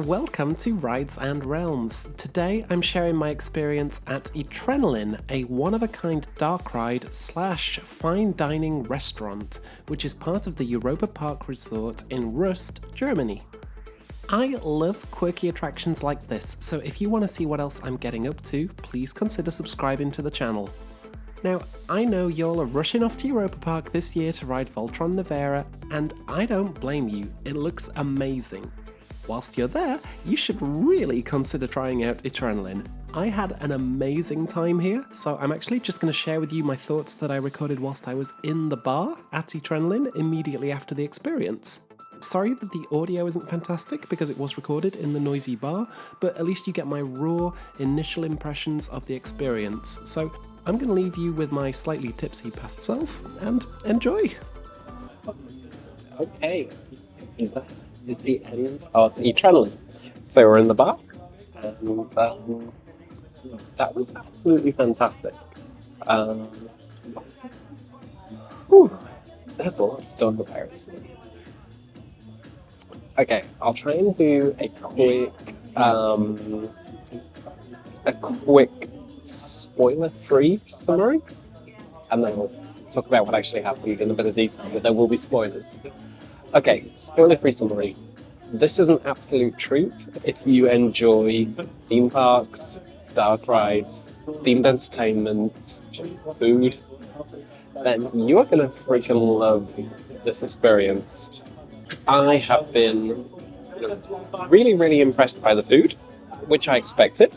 welcome to Rides and Realms. Today I'm sharing my experience at Eatrenalin, a one-of-a-kind dark ride / fine dining restaurant, which is part of the Europa Park resort in Rust, Germany. I love quirky attractions like this, so if you want to see what else I'm getting up to, please consider subscribing to the channel. Now, I know y'all are rushing off to Europa Park this year to ride Voltron Nevera, and I don't blame you, it looks amazing. Whilst you're there, you should really consider trying out Eatrenalin. I had an amazing time here, so I'm actually just going to share with you my thoughts that I recorded whilst I was in the bar at Eatrenalin immediately after the experience. Sorry that the audio isn't fantastic because it was recorded in the noisy bar, but at least you get my raw initial impressions of the experience. So I'm going to leave you with my slightly tipsy past self and enjoy. Okay, that is the end of Eatrenalin. So we're in the bar, and that was absolutely fantastic. There's a lot to talk about. Okay, I'll try and do a quick spoiler-free summary, and then we'll talk about what actually happened in a bit of detail, but there will be spoilers. Okay, spoiler-free summary. This is an absolute treat if you enjoy theme parks, dark rides, themed entertainment, food, then you are going to freaking love this experience. I have been really impressed by the food, which I expected.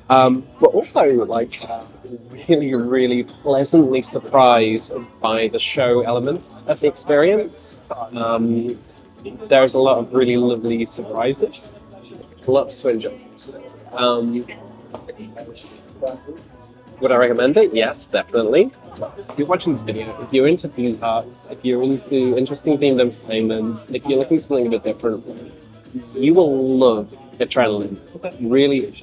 But also, really pleasantly surprised by the show elements of the experience. There's a lot of really lovely surprises. Lots to enjoy. Would I recommend it? Yes, definitely. If you're watching this video, if you're into theme parks, if you're into interesting themed entertainment, if you're looking for something a bit different, you will love Eatrenalin. Really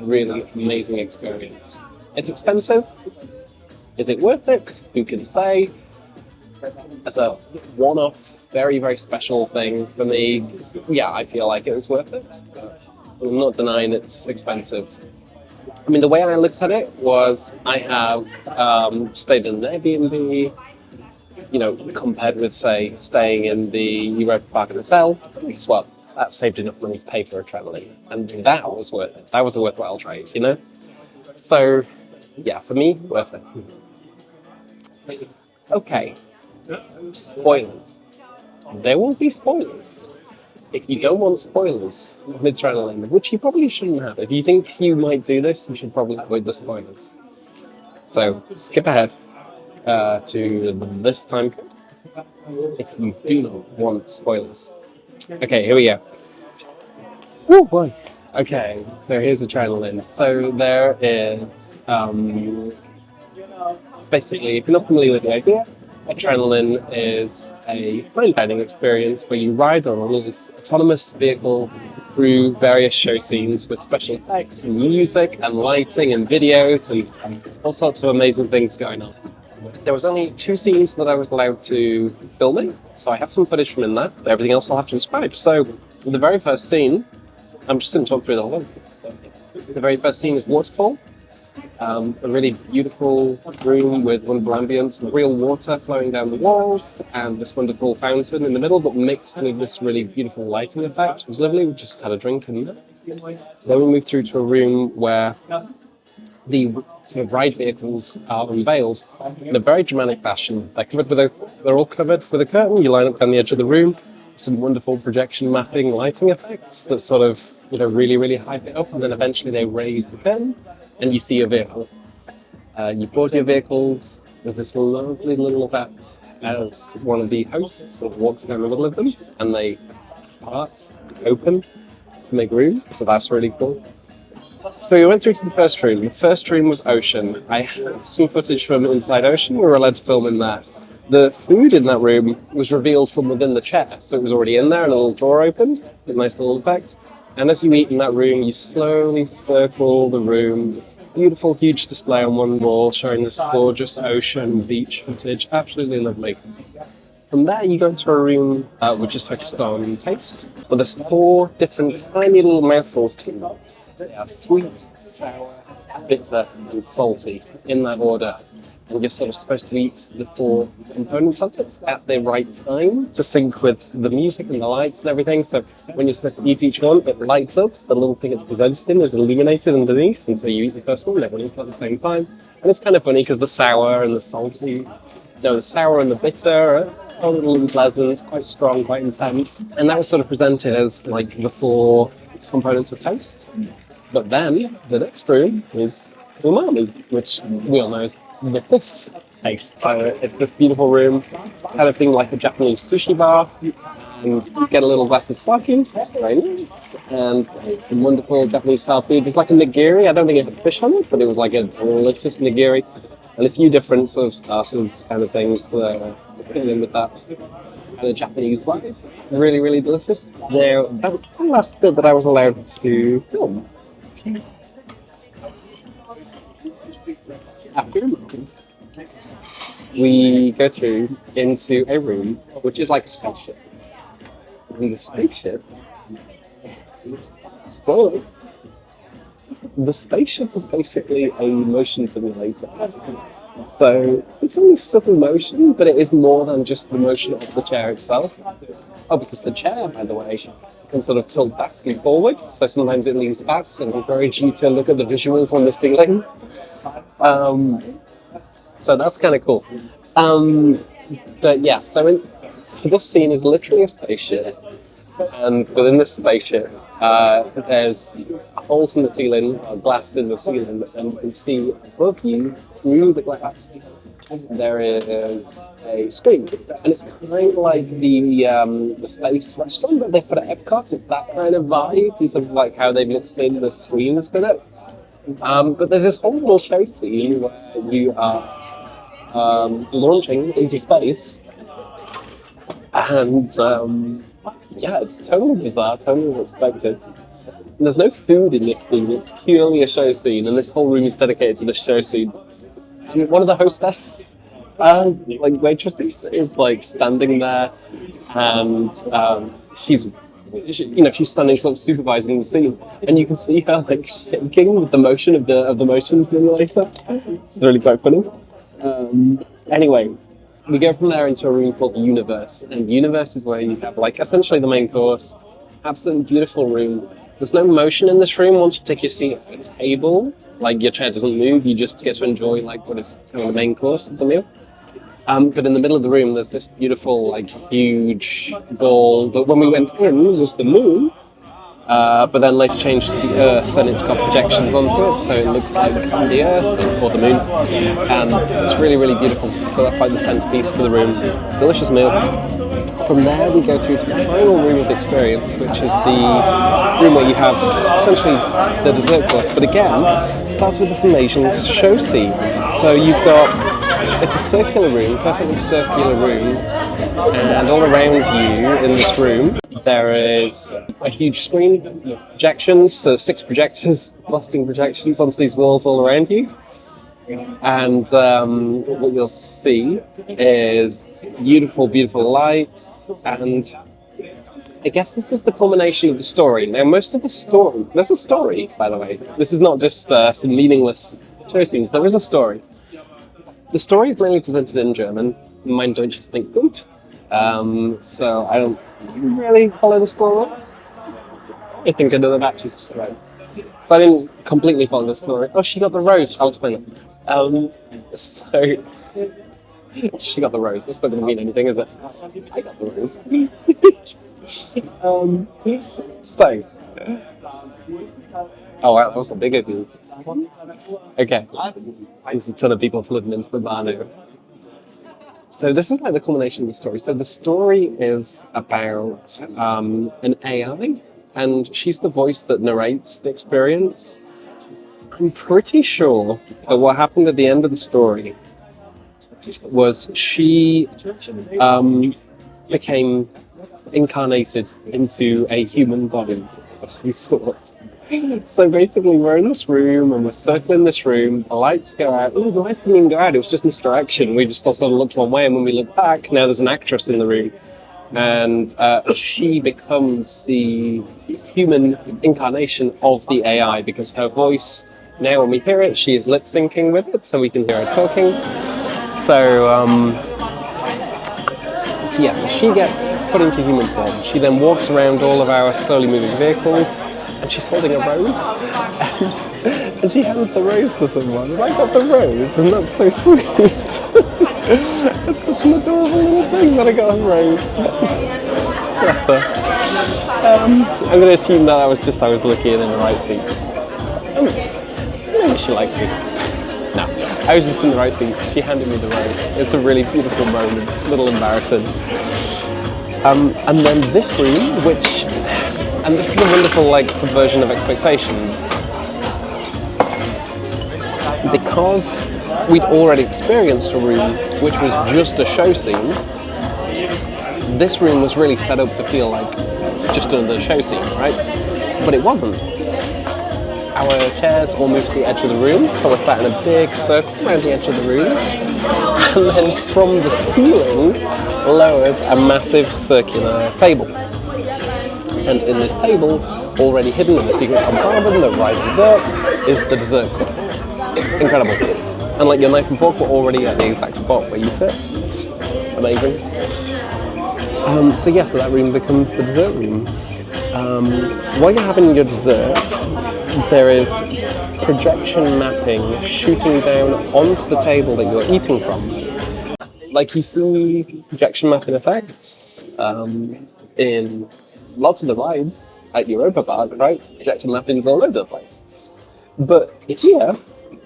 amazing experience. It's expensive. Is it worth it? Who can say? As a one-off, very special thing for me, yeah, I feel like it was worth it. I'm not denying it's expensive. I mean, the way I looked at it was I have stayed in an Airbnb, compared with, say, staying in the Europa Park hotel. Guess what? That saved enough money to pay for Eatrenalin, and that was worth it. That was a worthwhile trade, So, yeah, for me, worth it. Okay, spoilers. There will be spoilers. If you don't want spoilers of Eatrenalin, which you probably shouldn't have, if you think you might do this, you should probably avoid the spoilers. So, skip ahead to this time code if you do not want spoilers. Okay, here we go. Oh boy. Okay, so here's Eatrenalin. So there is, basically, if you're not familiar with the idea, Eatrenalin is a fine dining experience where you ride on a little autonomous vehicle through various show scenes with special effects and music and lighting and videos and all sorts of amazing things going on. There was only 2 scenes that I was allowed to film in, so I have some footage from in that, but everything else I'll have to describe. So, the very first scene, I'm just going to talk through the whole one. The very first scene is Waterfall. A really beautiful room with wonderful ambience and real water flowing down the walls and this wonderful fountain in the middle, but mixed with this really beautiful lighting effect. It was lovely. We just had a drink and then we moved through to a room where the sort of ride vehicles are unveiled in a very dramatic fashion. They're all covered with a curtain. You line up down the edge of the room. Some wonderful projection mapping lighting effects that sort of really hype it up, and then eventually they raise the curtain and you see your vehicle. You board your vehicles. There's this lovely little effect as one of the hosts sort of walks down the middle of them, and they part open to make room. So that's really cool. So we went through to the first room. The first room was Ocean. I have some footage from inside Ocean. We were allowed to film in that. The food in that room was revealed from within the chair, so it was already in there, and a little door opened, a nice little effect. And as you eat in that room, you slowly circle the room. Beautiful, huge display on one wall showing this gorgeous ocean beach footage. Absolutely lovely. From there, you go into a room which is focused on taste. Well, there's 4 different tiny little mouthfuls to eat. They are sweet, sour, bitter, and salty in that order. And you're sort of supposed to eat the 4 components of it at the right time to sync with the music and the lights and everything. So when you're supposed to eat each one, it lights up. The little thing it's presented in is illuminated underneath, and so you eat the first one, and everyone eats at the same time. And it's kind of funny because the sour and the salty, the sour and the bitter are a little unpleasant, quite strong, quite intense. And that was sort of presented as like the 4 components of taste. But then the next room is umami, which we all know is the 5th taste. So it's this beautiful room, kind of thing like a Japanese sushi bar, and you get a little glass of sake, which is very nice, and some wonderful Japanese style food. There's like a nigiri. I don't think it had fish on it, but it was like a delicious nigiri, and a few different sort of starters kind of things that fit in with that kind of Japanese vibe. Really, really delicious. That was the last bit that I was allowed to film. After a moment, we go through into a room which is like a spaceship. And the spaceship, spoilers, the spaceship is basically a motion simulator. So it's only subtle motion, but it is more than just the motion of the chair itself. Oh, because the chair, by the way, can sort of tilt back and forwards, so sometimes it leans back, so I encourage you to look at the visuals on the ceiling. So that's kind of cool. But yeah, so this scene is literally a spaceship, and within this spaceship, there's holes in the ceiling, or glass in the ceiling, and you can see above you, through the glass, there is a screen, and it's kind of like the space restaurant that they put at Epcot. It's that kind of vibe in terms of like how they've mixed in the screens with it. But there's this whole little show scene where you are launching into space, and yeah, it's totally bizarre, totally unexpected. And there's no food in this scene, it's purely a show scene, and this whole room is dedicated to this show scene. And one of the hostess, like waitresses, is like standing there, and she's standing sort of supervising the scene, and you can see her like shaking with the motion of the motion simulator. It's really quite funny. Anyway, we go from there into a room called the Universe, and the Universe is where you have like essentially the main course. Absolutely beautiful room. There's no motion in this room. Once you take your seat at the table, like your chair doesn't move, you just get to enjoy like what is kind of the main course of the meal. But in the middle of the room, there's this beautiful, like, huge ball. But when we went in, was the moon. But then later changed to the Earth, and it's got projections onto it, so it looks like the Earth or the moon. And it's really, really beautiful. So that's like the centerpiece for the room. Delicious meal. From there, we go through to the final room of the experience, which is the room where you have essentially the dessert course. But again, it starts with this amazing show scene. So you've got. It's a circular room, perfectly circular room, and all around you in this room there is a huge screen with projections, so 6 projectors, blasting projections onto these walls all around you. And what you'll see is beautiful, beautiful lights, and I guess this is the culmination of the story. Now, most of the story, there's a story, by the way. This is not just some meaningless show scenes, there is a story. The story is mainly presented in German. Mein Deutsch ist nicht gut. So I don't really follow the story. I think another match is just around. So I didn't completely follow the story. Oh, she got the rose. I'll explain it. So she got the rose. That's not going to mean anything, is it? I got the rose. So. Oh wow, that was a bigger view. Okay, there's a ton of people flooding into the bar now. So this is like the culmination of the story. So the story is about an AI, and she's the voice that narrates the experience. I'm pretty sure that what happened at the end of the story was she became incarnated into a human body of some sort. So basically, we're in this room and we're circling this room. The lights go out. Oh, the lights didn't even go out. It was just misdirection. We just all sort of looked one way, and when we look back, now there's an actress in the room, and she becomes the human incarnation of the AI because her voice. Now, when we hear it, she is lip syncing with it, so we can hear her talking. So yes, she gets put into human form. She then walks around all of our slowly moving vehicles, and she's holding a rose, and she hands the rose to someone. And I got the rose, and that's so sweet. It's such an adorable little thing that I got a rose. Bless her. I'm going to assume that I was looking in the right seat. Maybe she likes me. No, I was just in the right seat. She handed me the rose. It's a really beautiful moment. It's a little embarrassing. And then this room, and this is a wonderful subversion of expectations. Because we'd already experienced a room which was just a show scene, this room was really set up to feel like just another show scene, right? But it wasn't. Our chairs all moved to the edge of the room, so we're sat in a big circle around the edge of the room, and then from the ceiling lowers a massive circular table. And in this table, already hidden in the secret compartment that rises up, is the dessert course. Incredible. And your knife and fork were already at the exact spot where you sit. Just amazing. So that room becomes the dessert room. While you're having your dessert, there is projection mapping shooting down onto the table that you're eating from. You see projection mapping effects in lots of the rides at Europa Park, right? Projection mapping is all over the place. But here,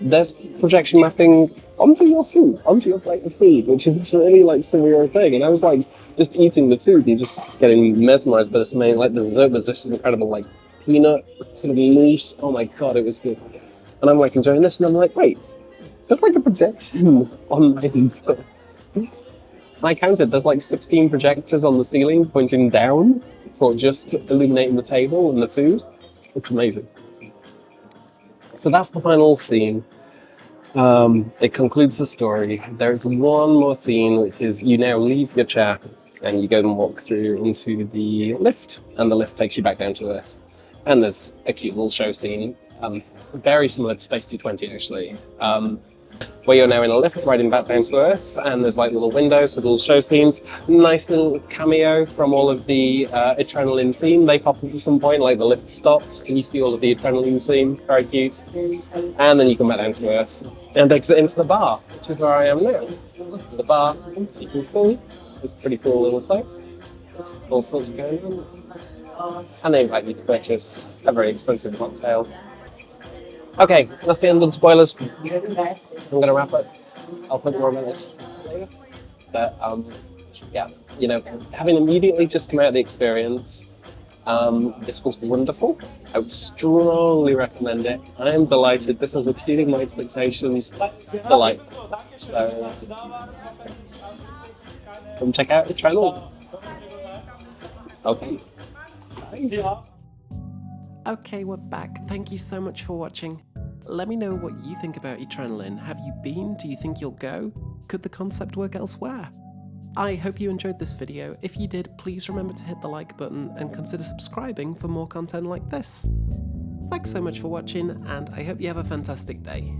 there's projection mapping onto your food, onto your plate of food, which is really surreal thing. And I was just eating the food and just getting mesmerized by this amazing, the dessert was this incredible peanut sort of mousse. Oh my god, it was good. And I'm enjoying this, and I'm wait, there's a projection on my dessert. And I counted, there's 16 projectors on the ceiling pointing down for just illuminating the table and the food. It's amazing. So that's the final scene. It concludes the story. There's one more scene, which is you now leave your chair and you go and walk through into the lift, and the lift takes you back down to Earth. And there's a cute little show scene, very similar to Space 220 actually, where you're now in a lift riding back down to Earth, and there's little windows with little show scenes. Nice little cameo from all of the Eatrenalin team. They pop up at some point, the lift stops, and you see all of the Eatrenalin team. Very cute. And then you come back down to Earth and exit into the bar, which is where I am now. The bar, as you can see, is a pretty cool little place. All sorts going on. And they invite you to purchase a very expensive cocktail. Okay, that's the end of the spoilers. I'm going to wrap it. I'll talk more about this later. But, having immediately just come out of the experience, this was wonderful. I would strongly recommend it. I am delighted. This has exceeded my expectations. Delightful. So, come check out the channel. Okay. Okay, we're back. Thank you so much for watching. Let me know what you think about Eatrenalin. Have you been? Do you think you'll go? Could the concept work elsewhere? I hope you enjoyed this video. If you did, please remember to hit the like button and consider subscribing for more content like this. Thanks so much for watching, and I hope you have a fantastic day.